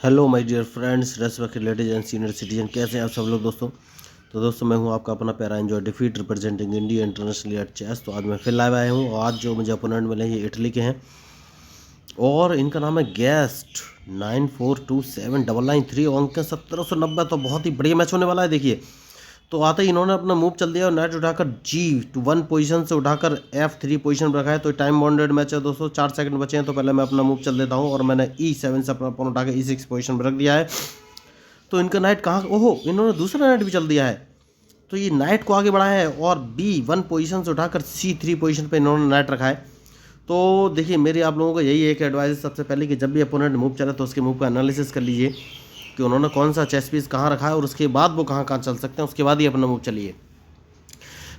Hello my dear friends, respected ladies and senior citizen, कैसे हैं आप सब लोग दोस्तों। तो दोस्तों मैं हूं आपका अपना प्यारा एंजॉय डिफीट representing India internationally at chess. तो आज मैं फिर लाइव आया हूं और आज जो मुझे अपोनेंट मिले हैं ये इटली के हैं और इनका नाम है गेस्ट 942799 अंक 1790। तो बहुत ही बढ़िया मैच होने वाला है। देखिए तो आते ही इन्होंने अपना मूव चल दिया और नाइट उठाकर G1 पोजीशन से उठाकर F3 पोजीशन पर रखा है। तो टाइम बाउंडेड मैच है दोस्तों, 4 सेकंड बचे हैं। तो पहले मैं अपना मूव चल देता हूं और मैंने E7 से अपना पॉन उठा के E6 पोजीशन पर रख दिया है। तो इनका नाइट कहाँ, ओहो इन्होंने दूसरा नाइट भी चल दिया है। तो ये नाइट को आगे बढ़ाया है और B1 पोजीशन से उठाकर C3 पोजीशन पे इन्होंने नाइट रखा है। तो देखिए मेरी आप लोगों को यही एक एडवाइस है सबसे पहले कि जब भी अपोनेंट मूव चले तो उसके मूव का एनालिसिस कर लीजिए कि उन्होंने कौन सा चेस पीस कहाँ रखा है और उसके बाद वो कहाँ कहाँ चल सकते हैं, उसके बाद ही अपना मूव चलिए।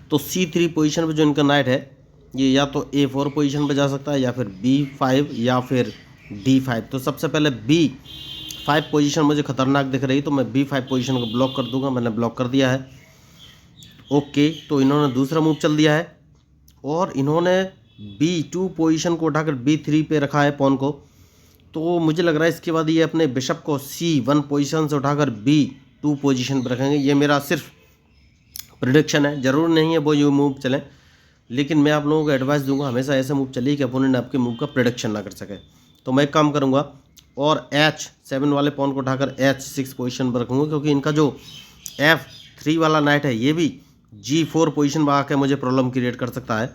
तो C3 पोजीशन पे जो इनका नाइट है ये या तो A4 पोजीशन पे जा सकता है या फिर B5 या फिर D5। तो सबसे पहले B5 पोजीशन मुझे खतरनाक दिख रही, तो मैं B5 पोजीशन को ब्लॉक कर दूंगा। मैंने ब्लॉक कर दिया है। ओके, तो इन्होंने दूसरा मूव चल दिया है और इन्होंने B2 पोजीशन को उठाकर B3 पे रखा है पॉन को। तो मुझे लग रहा है इसके बाद ये अपने बिशप को C1 पोजीशन से उठाकर B2 पोजीशन पर रखेंगे। ये मेरा सिर्फ प्रिडिक्शन है, ज़रूर नहीं है वो ये मूव चलें, लेकिन मैं आप लोगों को एडवाइस दूंगा हमेशा ऐसा मूव चलिए कि अपोनेंट आपके मूव का प्रिडिक्शन ना कर सके। तो मैं एक काम करूंगा और H7 वाले पॉन को उठाकर H6 पोजीशन पर रखूँगा, क्योंकि इनका जो F3 वाला नाइट है ये भी G4 पोजीशन पर आकर मुझे प्रॉब्लम क्रिएट कर सकता है।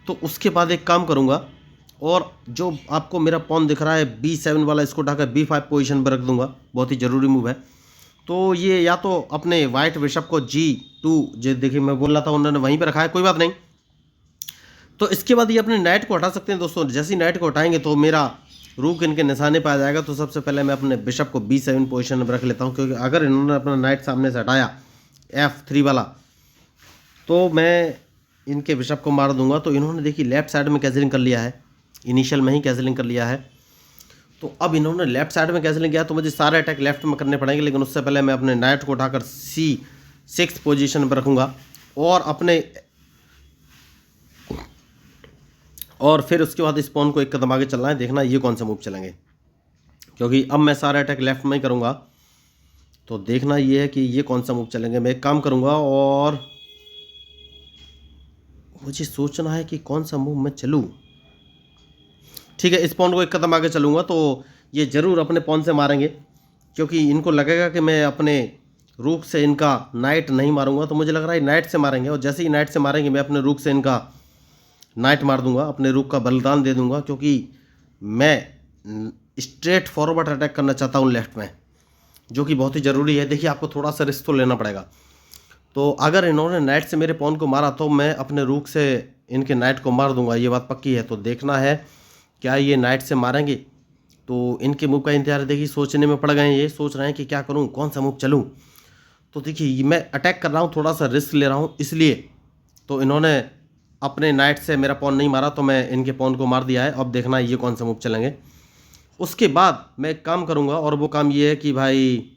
तो उसके बाद एक काम करूंगा और जो आपको मेरा पॉन दिख रहा है B7 वाला, इसको उठाकर B5 पोजीशन पर रख दूंगा। बहुत ही ज़रूरी मूव है। तो ये या तो अपने वाइट बिशप को G2, जो देखिए मैं बोल रहा था उन्होंने वहीं पे रखा है, कोई बात नहीं। तो इसके बाद ये अपने नाइट को हटा सकते हैं दोस्तों। जैसे ही नाइट को हटाएंगे तो मेरा रूक इनके निशाने पर आ जाएगा। तो सबसे पहले मैं अपने बिशप को B7 पोजीशन में रख लेता हूँ, क्योंकि अगर इन्होंने अपना नाइट सामने से हटाया F3 वाला तो मैं इनके बिशप को मार दूंगा। तो इन्होंने देखिए लेफ्ट साइड में कैसलिंग कर लिया है, इनिशियल में ही कैसलिंग कर लिया है। तो अब इन्होंने लेफ्ट साइड में कैसलिंग किया तो मुझे सारे अटैक लेफ्ट में करने पड़ेंगे, लेकिन उससे पहले मैं अपने नाइट को उठाकर C6 पोजीशन पर रखूँगा और फिर उसके बाद इस पॉन को एक कदम आगे चलना है। देखना ये कौन सा मूव चलेंगे, क्योंकि अब मैं सारे अटैक लेफ्ट में ही करूँगा। तो देखना ये है कि ये कौन सा मूव चलेंगे। मैं एक काम करूँगा और मुझे सोचना है कि कौन सा मूव मैं चलूँ। ठीक है, इस पॉन को एक कदम आगे चलूँगा तो ये ज़रूर अपने पॉन से मारेंगे, क्योंकि इनको लगेगा कि मैं अपने रूक से इनका नाइट नहीं मारूंगा। तो मुझे लग रहा है नाइट से मारेंगे और जैसे ही नाइट से मारेंगे मैं अपने रूक से इनका नाइट मार दूंगा, अपने रूक का बलिदान दे दूंगा, क्योंकि मैं स्ट्रेट फॉरवर्ड अटैक करना चाहता हूँ लेफ्ट में, जो कि बहुत ही ज़रूरी है। देखिए आपको थोड़ा सा रिस्क तो लेना पड़ेगा। तो अगर इन्होंने नाइट से मेरे पॉन को मारा तो मैं अपने रूक से इनके नाइट को मार दूंगा, ये बात पक्की है। तो देखना है क्या ये नाइट से मारेंगे। तो इनके मूव का इंतजार देखिए, सोचने में पड़ गए हैं। ये सोच रहे हैं कि क्या करूं, कौन सा मूव चलूं। तो देखिए मैं अटैक कर रहा हूं, थोड़ा सा रिस्क ले रहा हूं इसलिए। तो इन्होंने अपने नाइट से मेरा पॉन नहीं मारा तो मैं इनके पॉन को मार दिया है। अब देखना ये कौन सा मूव चलेंगे। उसके बाद मैं एक काम करूँगा और वो काम ये है कि भाई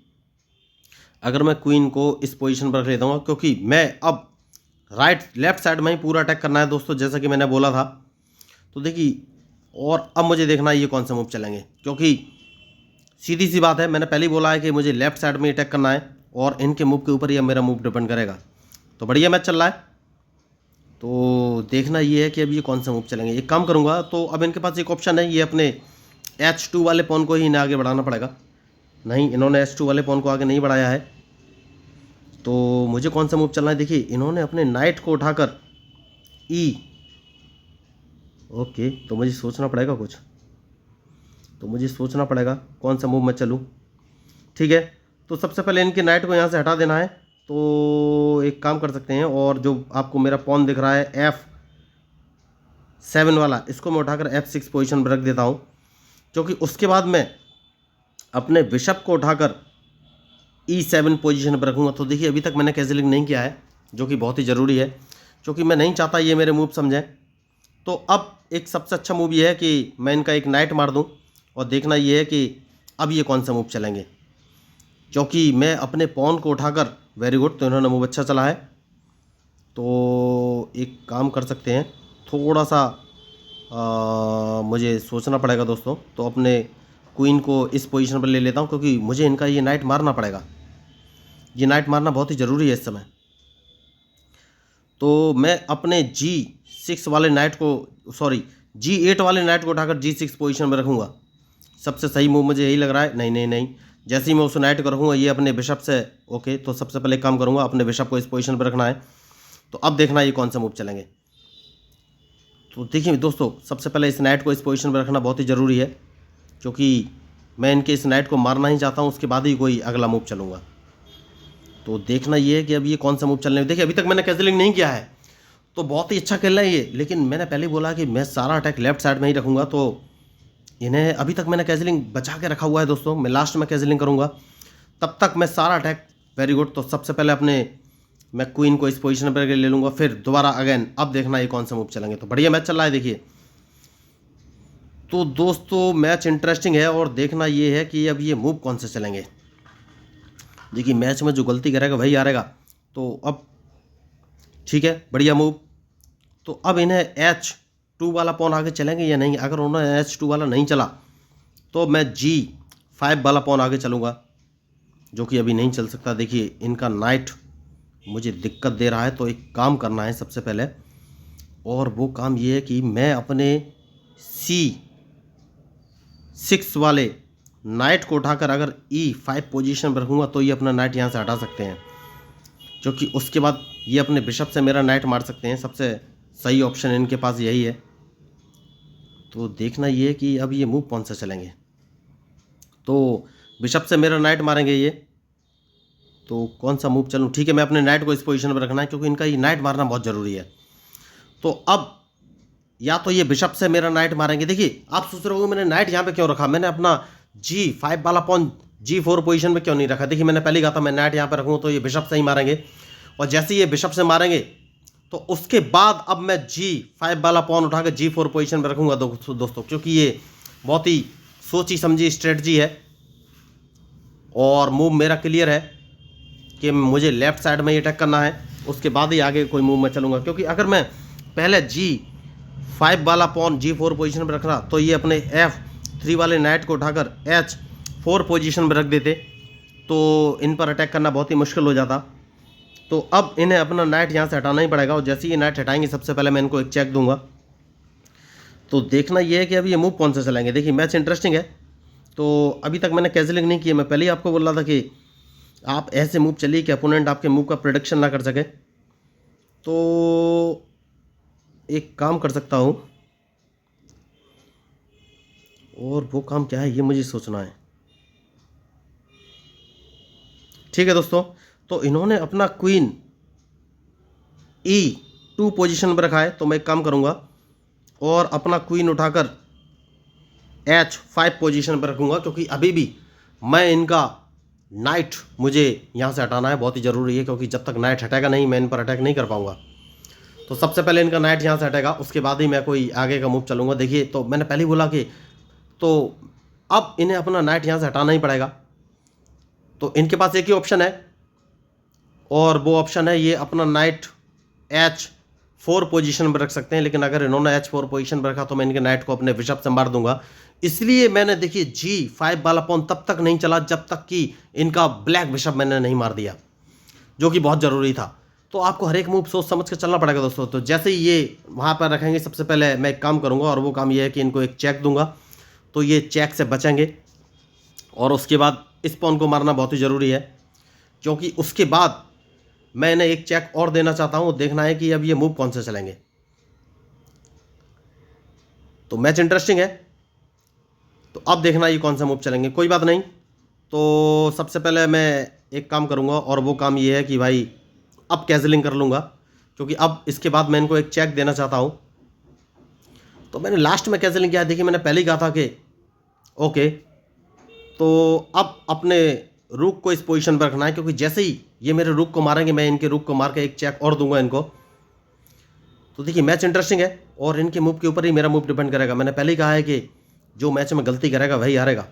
अगर मैं क्वीन को इस पोजीशन पर रख लेता हूँ, क्योंकि मैं अब राइट लेफ्ट साइड में ही पूरा अटैक करना है दोस्तों, जैसा कि मैंने बोला था। तो देखिए और अब मुझे देखना है ये कौन सा मूव चलेंगे, क्योंकि सीधी सी बात है, मैंने पहले ही बोला है कि मुझे लेफ्ट साइड में अटैक करना है और इनके मूव के ऊपर ही अब मेरा मूव डिपेंड करेगा। तो बढ़िया मैच चल रहा है। तो देखना ये है कि अब ये कौन सा मूव चलेंगे। एक काम करूँगा तो अब इनके पास एक ऑप्शन है, ये अपने H2 वाले पॉन को ही इन्हें आगे बढ़ाना पड़ेगा। नहीं, इन्होंने H2 वाले पॉन को आगे नहीं बढ़ाया है। तो मुझे कौन सा मूव चलना है। देखिए इन्होंने अपने नाइट को उठाकर E, ओके, तो मुझे सोचना पड़ेगा कुछ। तो मुझे सोचना पड़ेगा कौन सा मूव मैं चलूँ। ठीक है, तो सबसे पहले इनके नाइट को यहाँ से हटा देना है। तो एक काम कर सकते हैं और जो आपको मेरा पॉन दिख रहा है F7 वाला, इसको मैं उठाकर F6 पोजीशन पर रख देता हूँ, क्योंकि उसके बाद मैं अपने बिशप को उठाकर E7 पोजीशन पर रखूँगा। तो देखिए अभी तक मैंने कैसलिंग नहीं किया है, जो कि बहुत ही ज़रूरी है, क्योंकि मैं नहीं चाहता ये मेरे मूव समझें। तो अब एक सबसे अच्छा मूव ये है कि मैं इनका एक नाइट मार दूं और देखना ये है कि अब ये कौन सा मूव चलेंगे, क्योंकि मैं अपने पॉन को उठाकर, वेरी गुड, तो इन्होंने मूव अच्छा चला है। तो एक काम कर सकते हैं, थोड़ा सा मुझे सोचना पड़ेगा दोस्तों। तो अपने क्वीन को इस पोजीशन पर ले लेता हूँ, क्योंकि मुझे इनका ये नाइट मारना पड़ेगा। ये नाइट मारना बहुत ही ज़रूरी है इस समय। तो मैं अपने G6 वाले नाइट को, सॉरी G8 वाले नाइट को उठाकर G6 पोजीशन में रखूँगा। सबसे सही मूव मुझे यही लग रहा है। नहीं नहीं नहीं, जैसे ही मैं उस नाइट को रखूँगा ये अपने बिशप से, ओके, तो सबसे पहले एक काम करूँगा, अपने बिशप को इस पोजीशन पर रखना है। तो अब देखना ये कौन सा मूव चलेंगे। तो देखिए दोस्तों, सबसे पहले इस नाइट को इस पोजीशन पर रखना बहुत ही ज़रूरी है, क्योंकि मैं इनके इस नाइट को मारना ही चाहता हूँ, उसके बाद ही कोई अगला मूव चलूँगा। तो देखना ये है कि अब ये कौन सा मूव चलने। देखिए अभी तक मैंने कैंसलिंग नहीं किया है, तो बहुत ही अच्छा खेल रहा है ये, लेकिन मैंने पहले बोला कि मैं सारा अटैक लेफ्ट साइड में ही रखूँगा। तो इन्हें अभी तक मैंने कैंसलिंग बचा के रखा हुआ है दोस्तों, मैं लास्ट में कैंसलिंग करूँगा, तब तक मैं सारा अटैक। Very good. तो सबसे पहले अपने मैं क्वीन को इस पोजीशन पर ले लूँगा, फिर दोबारा अगेन। अब देखना ये कौन सा मूव चलेंगे। तो बढ़िया मैच चल रहा है देखिए। तो दोस्तों मैच इंटरेस्टिंग है, और देखना ये है कि अब ये मूव कौन से चलेंगे। देखिए मैच में जो गलती करेगा वही हारेगा। तो अब ठीक है, बढ़िया मूव। तो अब इन्हें H2 वाला पॉन आगे चलेंगे या नहीं। अगर उन्हें H2 वाला नहीं चला तो मैं G5 वाला पॉन आगे चलूँगा, जो कि अभी नहीं चल सकता। देखिए इनका नाइट मुझे दिक्कत दे रहा है, तो एक काम करना है सबसे पहले, और वो काम ये है कि मैं अपने C6 वाले नाइट को उठाकर अगर E5 पोजीशन पर रखूँगा तो ये अपना नाइट यहाँ से हटा सकते हैं, क्योंकि उसके बाद ये अपने बिशप से मेरा नाइट मार सकते हैं। सबसे सही ऑप्शन इनके पास यही है। तो देखना ये है कि अब ये मूव कौन सा चलेंगे। तो बिशप से मेरा नाइट मारेंगे ये, तो कौन सा मूव चलूँ। ठीक है, मैं अपने नाइट को इस पोजीशन पर रखना है, क्योंकि इनका ये नाइट मारना बहुत ज़रूरी है। तो अब या तो ये बिशप से मेरा नाइट मारेंगे। देखिए आप सोच रहे हो मैंने नाइट यहाँ पे क्यों रखा, मैंने अपना G5 वाला पॉन G4 पोजीशन पे क्यों नहीं रखा। देखिए मैंने पहले ही कहा था मैं नाइट यहाँ पे रखूँ तो ये बिशप से ही मारेंगे, और जैसे ही ये बिशप से मारेंगे तो उसके बाद अब मैं G5 वाला पॉन उठा के G4 पोजीशन पे रखूँगा दोस्तों, क्योंकि ये बहुत ही सोची समझी स्ट्रेटजी है, और मूव मेरा क्लियर है कि मुझे लेफ्ट साइड में ये अटैक करना है, उसके बाद ही आगे कोई मूव में चलूँगा। क्योंकि अगर मैं पहले G5 वाला पॉन G4 पोजीशन पर रख रहा तो ये अपने F3 वाले नाइट को उठाकर H4 पोजीशन पर रख देते, तो इन पर अटैक करना बहुत ही मुश्किल हो जाता। तो अब इन्हें अपना नाइट यहाँ से हटाना ही पड़ेगा, और जैसे ही ये नाइट हटाएंगे सबसे पहले मैं इनको एक चेक दूंगा। तो देखना ये है कि अब ये मूव कौन सा चलाएंगे। देखिए मैच इंटरेस्टिंग है। तो अभी तक मैंने कैंसलिंग नहीं की है, मैं पहले ही आपको बोल रहा था कि आप ऐसे मूव चलिए कि अपोनेंट आपके मूव का प्रेडिक्शन ना कर सके। तो एक काम कर सकता हूँ, और वो काम क्या है ये मुझे सोचना है। ठीक है दोस्तों, तो इन्होंने अपना क्वीन E2 पोजीशन पर रखा है, तो मैं एक काम करूँगा और अपना क्वीन उठाकर H5 पोजीशन पर रखूँगा, क्योंकि अभी भी मैं इनका नाइट मुझे यहाँ से हटाना है, बहुत ही ज़रूरी है, क्योंकि जब तक नाइट हटेगा नहीं मैं इन पर अटैक नहीं कर पाऊँगा। तो सबसे पहले इनका नाइट यहाँ से हटेगा, उसके बाद ही मैं कोई आगे का मूव चलूँगा। देखिए तो मैंने पहले ही बोला कि तो अब इन्हें अपना नाइट यहाँ से हटाना ही पड़ेगा। तो इनके पास एक ही ऑप्शन है, और वो ऑप्शन है ये अपना नाइट H4 पोजीशन पर रख सकते हैं, लेकिन अगर इन्होंने H4 पोजीशन पर रखा तो मैं इनके नाइट को अपने बिशप से मार दूंगा। इसलिए मैंने देखिए G5 वाला पॉन तब तक नहीं चला जब तक कि इनका ब्लैक बिशप मैंने नहीं मार दिया, जो कि बहुत ज़रूरी था। तो आपको हर एक मूव सोच समझ कर चलना पड़ेगा दोस्तों। तो जैसे ही ये वहाँ पर रखेंगे सबसे पहले मैं एक काम करूँगा, और वो काम ये है कि इनको एक चेक दूंगा, तो ये चेक से बचेंगे, और उसके बाद इस पॉन को मारना बहुत ही ज़रूरी है, क्योंकि उसके बाद मैं इन्हें एक चेक और देना चाहता हूँ। देखना है कि अब ये मूव कौन से चलेंगे। तो मैच इंटरेस्टिंग है, तो अब देखना ये कौन सा मूव चलेंगे। कोई बात नहीं, तो सबसे पहले मैं एक काम करूँगा, और वो काम ये है कि भाई अब कैंसलिंग कर लूँगा, क्योंकि अब इसके बाद मैं इनको एक चेक देना चाहता हूँ। तो मैंने लास्ट में कैंसलिंग किया। देखिए मैंने पहले ही कहा था कि ओके, तो अब अपने रूक को इस पोजीशन पर रखना है, क्योंकि जैसे ही ये मेरे रूक को मारेंगे मैं इनके रूक को मार के एक चेक और दूंगा इनको। तो देखिए मैच इंटरेस्टिंग है, और इनके मूव के ऊपर ही मेरा मूव डिपेंड करेगा। मैंने पहले ही कहा है कि जो मैच में गलती करेगा वही हारेगा।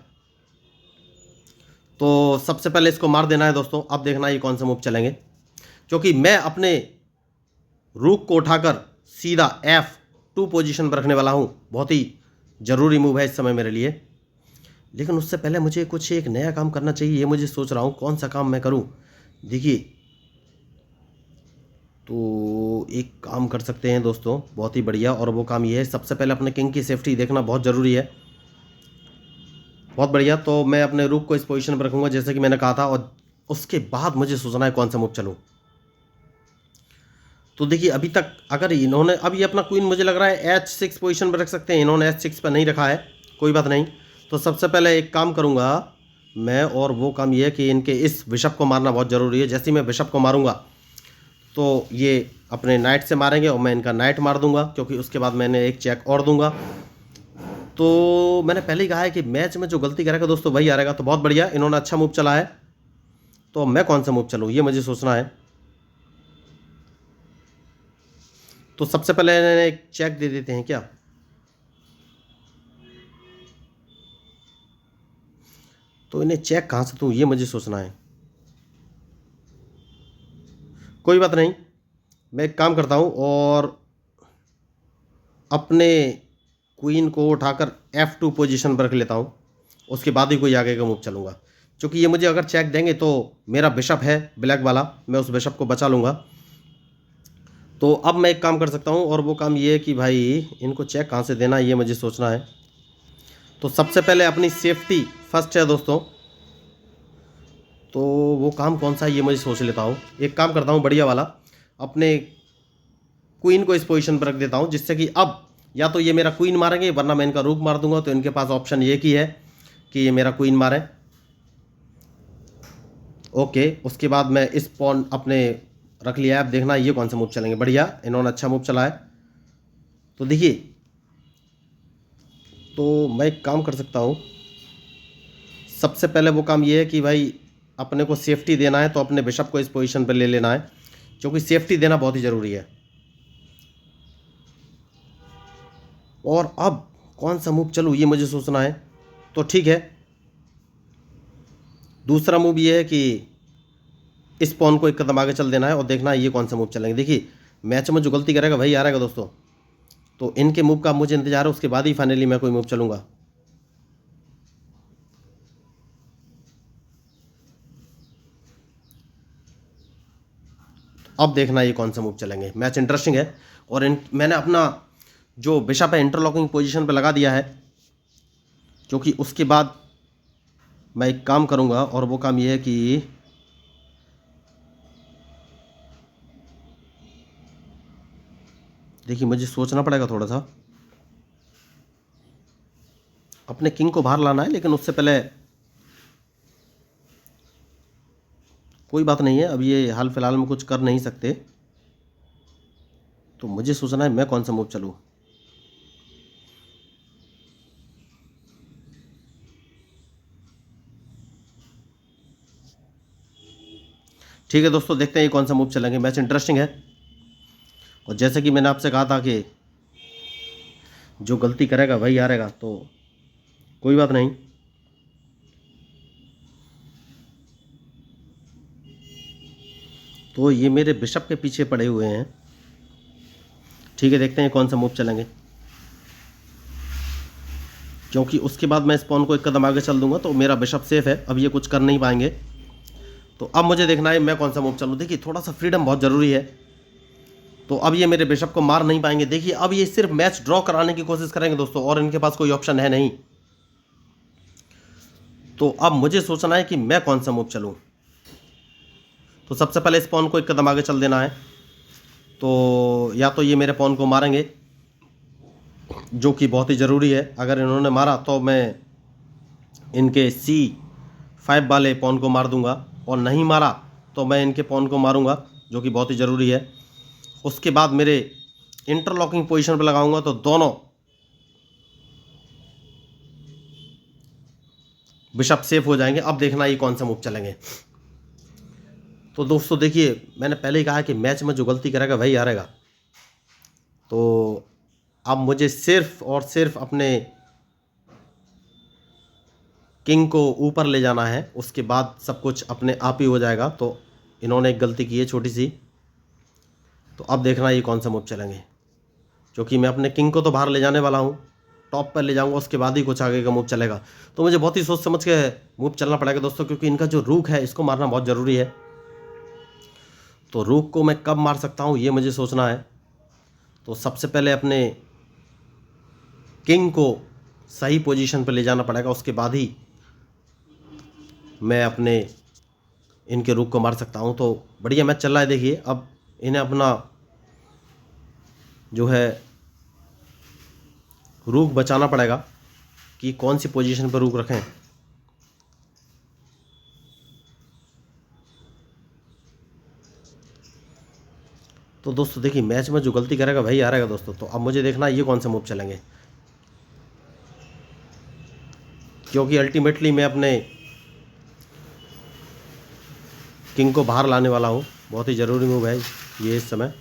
तो सबसे पहले इसको मार देना है दोस्तों। अब देखना ये कौन सा मूव चलेंगे, क्योंकि मैं अपने रूक को उठाकर सीधा F2 पोजीशन पर रखने वाला हूँ। बहुत ही ज़रूरी मूव है इस समय मेरे लिए। लेकिन उससे पहले मुझे कुछ एक नया काम करना चाहिए, ये मुझे सोच रहा हूँ कौन सा काम मैं करूँ। देखिए, तो एक काम कर सकते हैं दोस्तों, बहुत ही बढ़िया, और वो काम ये है, सबसे पहले अपने किंग की सेफ्टी देखना बहुत ज़रूरी है। बहुत बढ़िया, तो मैं अपने रूक को इस पोजीशन पर रखूँगा जैसे कि मैंने कहा था, और उसके बाद मुझे सोचना है कौन सा मूव चलूँ। तो देखिए, अभी तक अगर इन्होंने, अब ये अपना क्वीन मुझे लग रहा है H6 पोजीशन पर रख सकते हैं, इन्होंने H6 पर नहीं रखा है, कोई बात नहीं। तो सबसे पहले एक काम करूँगा मैं, और वो काम ये है कि इनके इस बिशप को मारना बहुत ज़रूरी है। जैसे ही मैं बिशप को मारूंगा तो ये अपने नाइट से मारेंगे और मैं इनका नाइट मार दूंगा, क्योंकि उसके बाद मैंने एक चेक और दूंगा। तो मैंने पहले ही कहा है कि मैच में जो गलती करेगा दोस्तों वही हारेगा। तो बहुत बढ़िया, इन्होंने अच्छा मूव चला है, तो मैं कौन सा मूव चलूँ ये मुझे सोचना है। तो सबसे पहले इन्हें एक चेक दे देते हैं क्या। तो इन्हें चेक कहाँ से दूँ ये मुझे सोचना है। कोई बात नहीं, मैं एक काम करता हूँ और अपने क्वीन को उठाकर F2 पोजीशन पर रख लेता हूँ, उसके बाद ही कोई आगे का मूव चलूँगा। क्योंकि ये मुझे अगर चेक देंगे तो मेरा बिशप है ब्लैक वाला, मैं उस बिशप को बचा लूँगा। तो अब मैं एक काम कर सकता हूँ, और वो काम ये है कि भाई इनको चेक कहाँ से देना ये मुझे सोचना है। तो सबसे पहले अपनी सेफ्टी फर्स्ट है दोस्तों, तो वो काम कौन सा है ये मुझे सोच लेता हूँ। एक काम करता हूँ बढ़िया वाला, अपने क्वीन को इस पोजीशन पर रख देता हूँ, जिससे कि अब या तो ये मेरा क्वीन मारेंगे, वरना मैं इनका रूक मार दूंगा। तो इनके पास ऑप्शन ये की है कि ये मेरा क्वीन मारें। ओके, उसके बाद मैं इस पॉन अपने रख लिया है। अब देखना ये कौन सा मूव चलेंगे। बढ़िया, इन्होंने अच्छा मूव चला है। तो देखिए, तो मैं एक काम कर सकता हूँ, सबसे पहले वो काम ये है कि भाई अपने को सेफ्टी देना है, तो अपने बिशप को इस पोजीशन पर ले लेना है, क्योंकि सेफ्टी देना बहुत ही ज़रूरी है। और अब कौन सा मूव चलूँ ये मुझे सोचना है। तो ठीक है, दूसरा मूव ये है कि इस पॉन को एक कदम आगे चल देना है, और देखना है ये कौन सा मूव चलेंगे। देखिए, मैच में जो गलती करेगा वही हारेगा दोस्तों। तो इनके मूव का मुझे इंतजार है, उसके बाद ही फाइनली मैं कोई मूव चलूँगा। अब देखना ये कौन सा मूव चलेंगे। मैच इंटरेस्टिंग है, और मैंने अपना जो बिशप है इंटरलॉकिंग पोजीशन पे लगा दिया है, क्योंकि उसके बाद मैं एक काम करूँगा, और वो काम ये है कि देखिए मुझे सोचना पड़ेगा थोड़ा सा, अपने किंग को बाहर लाना है, लेकिन उससे पहले कोई बात नहीं है, अब ये हाल फिलहाल में कुछ कर नहीं सकते। तो मुझे सोचना है मैं कौन सा मूव चलूँ। ठीक है दोस्तों, देखते हैं ये कौन सा मूव चलेंगे। मैच इंटरेस्टिंग है, और जैसे कि मैंने आपसे कहा था कि जो गलती करेगा वही हारेगा, तो कोई बात नहीं। तो ये मेरे बिशप के पीछे पड़े हुए हैं। ठीक है, देखते हैं कौन सा मूव चलेंगे, क्योंकि उसके बाद मैं इस पॉन को एक कदम आगे चल दूंगा तो मेरा बिशप सेफ है, अब ये कुछ कर नहीं पाएंगे। तो अब मुझे देखना है मैं कौन सा मूव चलूँ। देखिए, थोड़ा सा फ्रीडम बहुत ज़रूरी है। तो अब ये मेरे बिशप को मार नहीं पाएंगे। देखिए, अब ये सिर्फ मैच ड्रॉ कराने की कोशिश करेंगे दोस्तों, और इनके पास कोई ऑप्शन है नहीं। तो अब मुझे सोचना है कि मैं कौन सा मूव चलूँ। तो सबसे पहले इस पॉन को एक कदम आगे चल देना है। तो या तो ये मेरे पॉन को मारेंगे, जो कि बहुत ही ज़रूरी है। अगर इन्होंने मारा तो मैं इनके C5 वाले पॉन को मार दूंगा, और नहीं मारा तो मैं इनके पॉन को मारूंगा, जो कि बहुत ही ज़रूरी है। उसके बाद मेरे इंटरलॉकिंग पोजीशन पर लगाऊंगा, तो दोनों बिशप सेफ हो जाएंगे। अब देखना ये कौन सा मूव चलेंगे। तो दोस्तों देखिए, मैंने पहले ही कहा कि मैच में जो गलती करेगा वही हारेगा। तो अब मुझे सिर्फ और सिर्फ अपने किंग को ऊपर ले जाना है, उसके बाद सब कुछ अपने आप ही हो जाएगा। तो इन्होंने एक गलती की है छोटी सी, तो अब देखना ये कौन सा मूव चलेंगे, क्योंकि मैं अपने किंग को तो बाहर ले जाने वाला हूँ। टॉप पर ले जाऊंगा, उसके बाद ही कुछ आगे का मूव चलेगा। तो मुझे बहुत ही सोच समझ के मूव चलना पड़ेगा दोस्तों, क्योंकि इनका जो रुख है इसको मारना बहुत ज़रूरी है। तो रुख को मैं कब मार सकता हूँ ये मुझे सोचना है। तो सबसे पहले अपने किंग को सही पोजीशन पर ले जाना पड़ेगा, उसके बाद ही मैं अपने इनके रुख को मार सकता हूँ। तो बढ़िया मैच चल रहा है। देखिए अब इन्हें अपना जो है रुख बचाना पड़ेगा कि कौन सी पोजीशन पर रुख रखें। तो दोस्तों देखिए मैच में जो गलती करेगा वही हारेगा दोस्तों। तो अब मुझे देखना है ये कौन से मूव चलेंगे, क्योंकि अल्टीमेटली मैं अपने किंग को बाहर लाने वाला हूँ। बहुत ही ज़रूरी मूव है ये इस समय।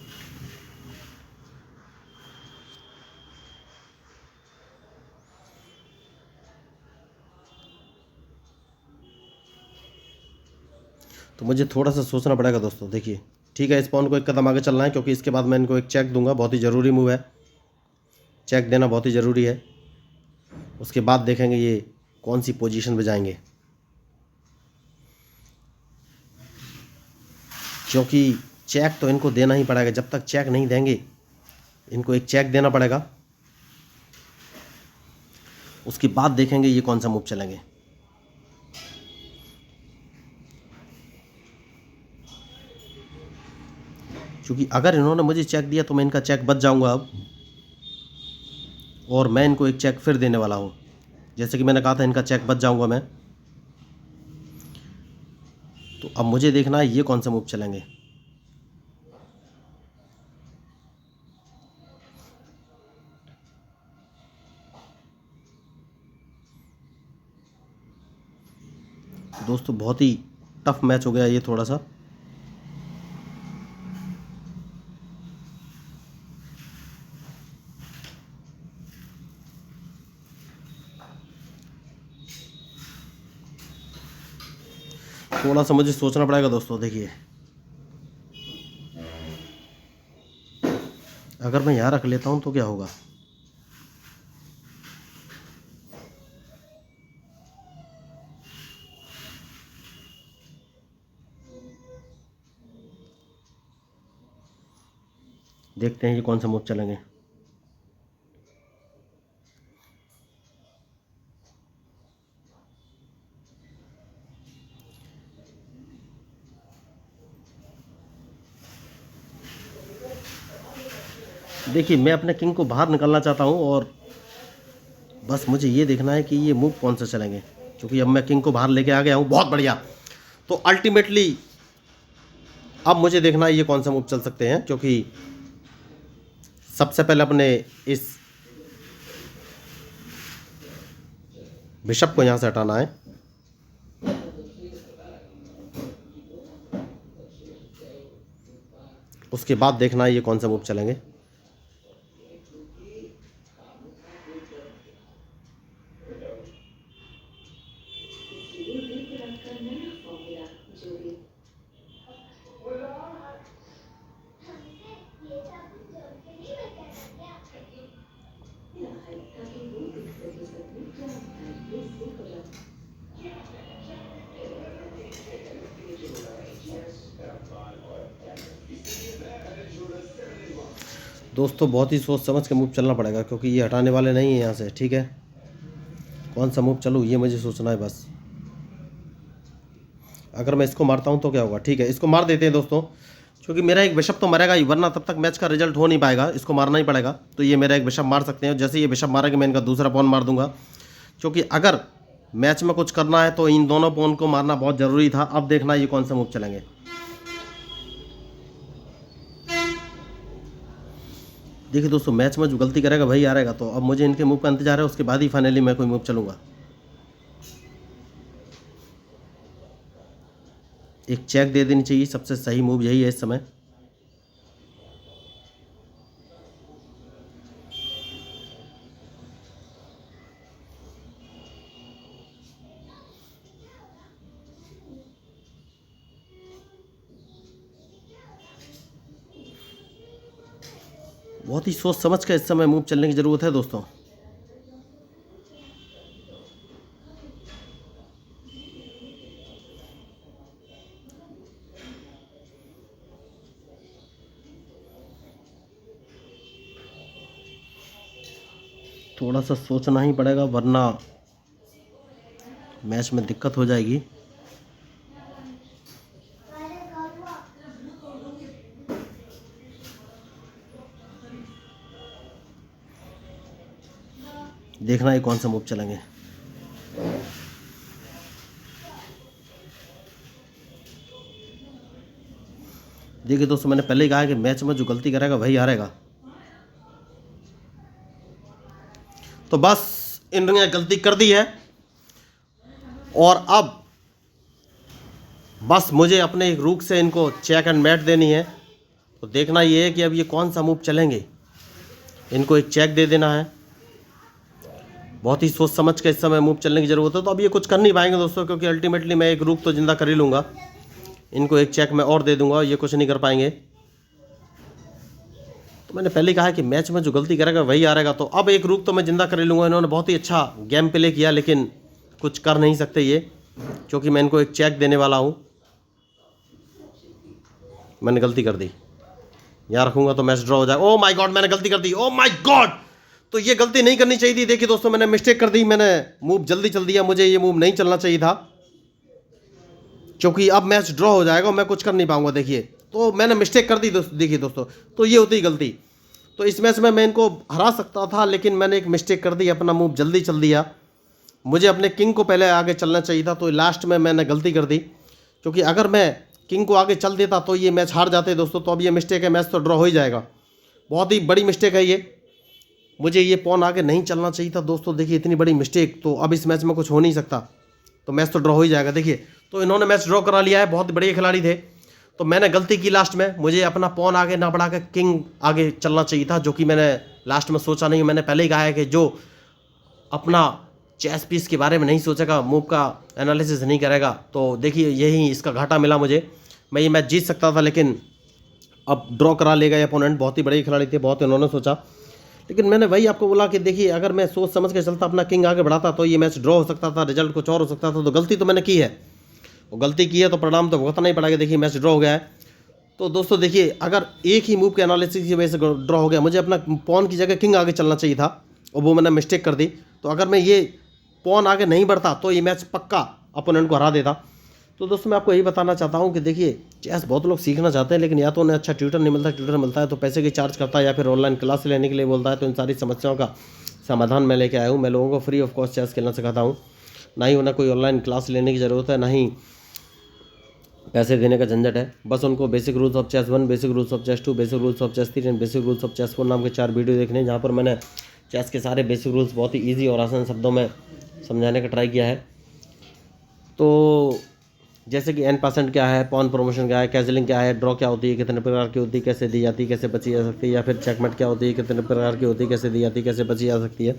तो मुझे थोड़ा सा सोचना पड़ेगा दोस्तों। देखिए ठीक है, इस पॉन को एक कदम आगे चलना है, क्योंकि इसके बाद मैं इनको एक चेक दूंगा। बहुत ही ज़रूरी मूव है, चेक देना बहुत ही ज़रूरी है। उसके बाद देखेंगे ये कौन सी पोजीशन पे जाएंगे, क्योंकि चेक तो इनको देना ही पड़ेगा। जब तक चेक नहीं देंगे इनको एक चेक देना पड़ेगा, उसके बाद देखेंगे ये कौन सा मूव चलेंगे। क्योंकि अगर इन्होंने मुझे चेक दिया तो मैं इनका चेक बच जाऊंगा अब, और मैं इनको एक चेक फिर देने वाला हूँ। जैसे कि मैंने कहा था इनका चेक बच जाऊंगा मैं। तो अब मुझे देखना है ये कौन सा मूव चलेंगे। दोस्तों बहुत ही टफ मैच हो गया ये थोड़ा सा। थोड़ा सा मुझे सोचना पड़ेगा दोस्तों। देखिए अगर मैं यहाँ रख लेता हूँ तो क्या होगा। देखते हैं ये कौन सा मूव चलेंगे। देखिए मैं अपने किंग को बाहर निकालना चाहता हूँ, और बस मुझे ये देखना है कि ये मूव कौन सा चलेंगे, क्योंकि अब मैं किंग को बाहर लेके आ गया हूँ। बहुत बढ़िया। तो अल्टीमेटली अब मुझे देखना है ये कौन सा मूव चल सकते हैं, क्योंकि सबसे पहले अपने इस बिशप को यहाँ से हटाना है। उसके बाद देखना है ये कौन सा मूव चलेंगे। दोस्तों बहुत ही सोच समझ के मूव चलना पड़ेगा, क्योंकि ये हटाने वाले नहीं है यहाँ से। ठीक है, कौन सा मूव चलूँ ये मुझे सोचना है बस। अगर मैं इसको मारता हूँ तो क्या होगा। ठीक है, इसको मार देते हैं दोस्तों, क्योंकि मेरा एक बिशप तो मरेगा ही, वरना तब तक मैच का रिजल्ट हो नहीं पाएगा। इसको मारना ही पड़ेगा। तो ये मेरा एक बिशप मार सकते हैं। जैसे ये बिशप मारेंगे मैं इनका दूसरा पॉन मार दूंगा, क्योंकि अगर मैच में कुछ करना है तो इन दोनों पॉन को मारना बहुत ज़रूरी था। अब देखना ये कौन सा मूव चलेंगे। देखिए दोस्तों मैच में जो गलती करेगा वही हारेगा। तो अब मुझे इनके मूव का इंतजार है, उसके बाद ही फाइनली मैं कोई मूव चलूँगा। एक चेक दे देनी चाहिए, सबसे सही मूव यही है इस समय। बहुत ही सोच समझ कर इस समय मूव चलने की ज़रूरत है दोस्तों। थोड़ा सा सोचना ही पड़ेगा वरना मैच में दिक्कत हो जाएगी। देखना ये कौन सा मूव चलेंगे। देखिए दोस्तों, मैंने पहले ही कहा कि मैच में जो गलती करेगा वही हारेगा। तो बस इन्होंने गलती कर दी है और अब बस मुझे अपने एक रूक से इनको चेक एंड मैट देनी है। तो देखना ये है कि अब ये कौन सा मूव चलेंगे। इनको एक चेक दे देना है। बहुत ही सोच समझ के इस समय मूव चलने की ज़रूरत है। तो अब ये कुछ कर नहीं पाएंगे दोस्तों, क्योंकि अल्टीमेटली मैं एक रूक तो जिंदा कर ही लूँगा। इनको एक चेक मैं और दे दूंगा, ये कुछ नहीं कर पाएंगे। तो मैंने पहले कहा कि मैच में जो गलती करेगा वही हारेगा। तो अब एक रूक तो मैं जिंदा कर ही लूँगा। इन्होंने बहुत ही अच्छा गेम प्ले किया लेकिन कुछ कर नहीं सकते ये, क्योंकि मैं इनको एक चेक देने वाला हूँ। मैंने गलती कर दी, यहाँ रखूँगा तो मैच ड्रॉ हो जाएगा। ओह माय गॉड, मैंने गलती कर दी। ओह माय गॉड, तो ये गलती नहीं करनी चाहिए थी। देखिए दोस्तों, मैंने मिस्टेक कर दी। मैंने मूव जल्दी चल दिया, मुझे ये मूव नहीं चलना चाहिए था, क्योंकि अब मैच ड्रॉ हो जाएगा और मैं कुछ कर नहीं पाऊंगा। देखिए, तो मैंने मिस्टेक कर दी दोस्तों। देखिए दोस्तों, तो ये होती गलती। तो इस मैच में मैं इनको हरा सकता था, लेकिन मैंने एक मिस्टेक कर दी, अपना मूव जल्दी चल दिया। मुझे अपने किंग को पहले आगे चलना चाहिए था, तो लास्ट में मैंने गलती कर दी, क्योंकि अगर मैं किंग को आगे चल देता तो ये मैच हार जाते दोस्तों। तो अब ये मिस्टेक है, मैच तो ड्रॉ हो ही जाएगा। बहुत ही बड़ी मिस्टेक है ये। मुझे ये पॉन आगे नहीं चलना चाहिए था दोस्तों। देखिए, इतनी बड़ी मिस्टेक, तो अब इस मैच में कुछ हो नहीं सकता, तो मैच तो ड्रॉ हो ही जाएगा। देखिए, तो इन्होंने मैच ड्रॉ करा लिया है। बहुत बढ़िया खिलाड़ी थे। तो मैंने गलती की लास्ट में, मुझे अपना पॉन आगे ना बढ़ा के किंग आगे चलना चाहिए था, जो कि मैंने लास्ट में सोचा नहीं। मैंने पहले ही कहा है कि जो अपना चेस पीस के बारे में नहीं सोचेगा, मूव का एनालिसिस नहीं करेगा, तो देखिए यही इसका घाटा मिला मुझे। मैं ये मैच जीत सकता था, लेकिन अब ड्रॉ करा लेगा ये अपोनेंट। बहुत ही बड़े खिलाड़ी थे, बहुत इन्होंने सोचा। लेकिन मैंने वही आपको बोला कि देखिए, अगर मैं सोच समझ के चलता, अपना किंग आगे बढ़ाता, तो ये मैच ड्रॉ हो सकता था, रिजल्ट कुछ और हो सकता था। तो गलती तो मैंने की है, वो गलती की है तो परिणाम तो भुगतना ही पड़ेगा। देखिए, मैच ड्रॉ हो गया है। तो दोस्तों देखिए, अगर एक ही मूव के एनालिसिस की वजह से ड्रॉ हो गया, मुझे अपना पॉन की जगह किंग आगे चलना चाहिए था और वो मैंने मिस्टेक कर दी। तो अगर मैं ये पॉन आगे नहीं बढ़ता तो ये मैच पक्का अपोनेंट को हरा देता। तो दोस्तों, मैं आपको यही बताना चाहता हूँ कि देखिए, चेस बहुत लोग सीखना चाहते हैं, लेकिन या तो उन्हें अच्छा ट्यूटर नहीं मिलता, ट्यूटर मिलता है तो पैसे की चार्ज करता है, या फिर ऑनलाइन क्लास लेने के लिए बोलता है। तो इन सारी समस्याओं का समाधान मैं लेके आया हूँ। मैं लोगों को फ्री ऑफ कॉस्ट चेस खेलना सिखाता हूँ। ना ही उन्हें कोई ऑनलाइन क्लास लेने की ज़रूरत है, ना ही पैसे देने का झंझट है। बस उनको basic rules of chess 1, basic rules of chess 2, basic rules of chess 3 and basic rules of chess 4 नाम के 4 वीडियो देखने हैं, जहाँ पर मैंने चेस के सारे बेसिक रूल्स बहुत ही ईजी और आसान शब्दों में समझाने का ट्राई किया है। तो जैसे कि n% क्या है, पॉन प्रमोशन क्या है, कैजलिंग क्या है, ड्रॉ क्या होती है, कितने प्रकार की होती है, कैसे दी जाती है, कैसे बची जा सकती है, या फिर चेकमेट क्या होती है, कितने प्रकार की होती है, कैसे दी जाती है, कैसे बची जा सकती है।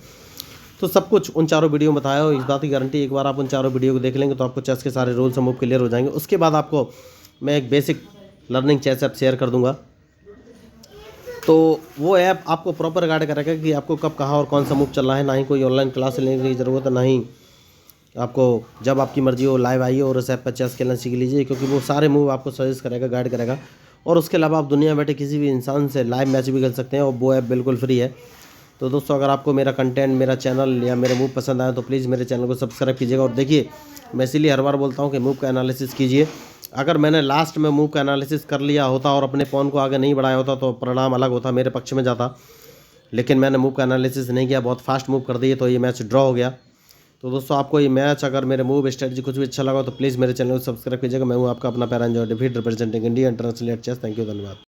तो सब कुछ उन चारों वीडियो में बताया हो। इस बात की गारंटी, एक बार आप उन चारों वीडियो को देख लेंगे तो आपको चेस के सारे रूल्स और मूव क्लियर हो जाएंगे। उसके बाद आपको मैं एक basic learning chess app share कर दूंगा। तो वो ऐप आपको प्रॉपर गाइड करेगा कि आपको कब, कहाँ और कौन सा मूव चलना है। ना ही कोई ऑनलाइन क्लास लेने की ज़रूरत है, ना ही आपको जब आपकी मर्जी हो लाइव आइए और उस ऐप पर चेस खेलना सीख लीजिए, क्योंकि वो सारे मूव आपको सजेस्ट करेगा, गाइड करेगा। और उसके अलावा आप दुनिया में बैठे किसी भी इंसान से लाइव मैच भी खेल सकते हैं, और वो ऐप बिल्कुल फ्री है। तो दोस्तों, अगर आपको मेरा कंटेंट, मेरा चैनल या मेरे मूव पसंद आए तो प्लीज़ मेरे चैनल को सब्सक्राइब कीजिएगा। और देखिए, मैं इसीलिए हर बार बोलता हूँ कि मूव का एनालिसिस कीजिए। अगर मैंने लास्ट में मूव का एनालिसिस कर लिया होता और अपने पॉन को आगे नहीं बढ़ाया होता तो परिणाम अलग होता, मेरे पक्ष में जाता। लेकिन मैंने मूव का एनालिसिस नहीं किया, बहुत फास्ट मूव कर दिए, तो ये मैच ड्रॉ हो गया। तो दोस्तों, आपको ये मैच, अगर मेरे मूव स्ट्रेटजी कुछ भी अच्छा लगा तो प्लीज़ मेरे चैनल को सब्सक्राइब कीजिएगा। मैं हूँ आपका अपना पैरा एंजॉय डिफीट representing India international at chess. Thank you, धन्यवाद।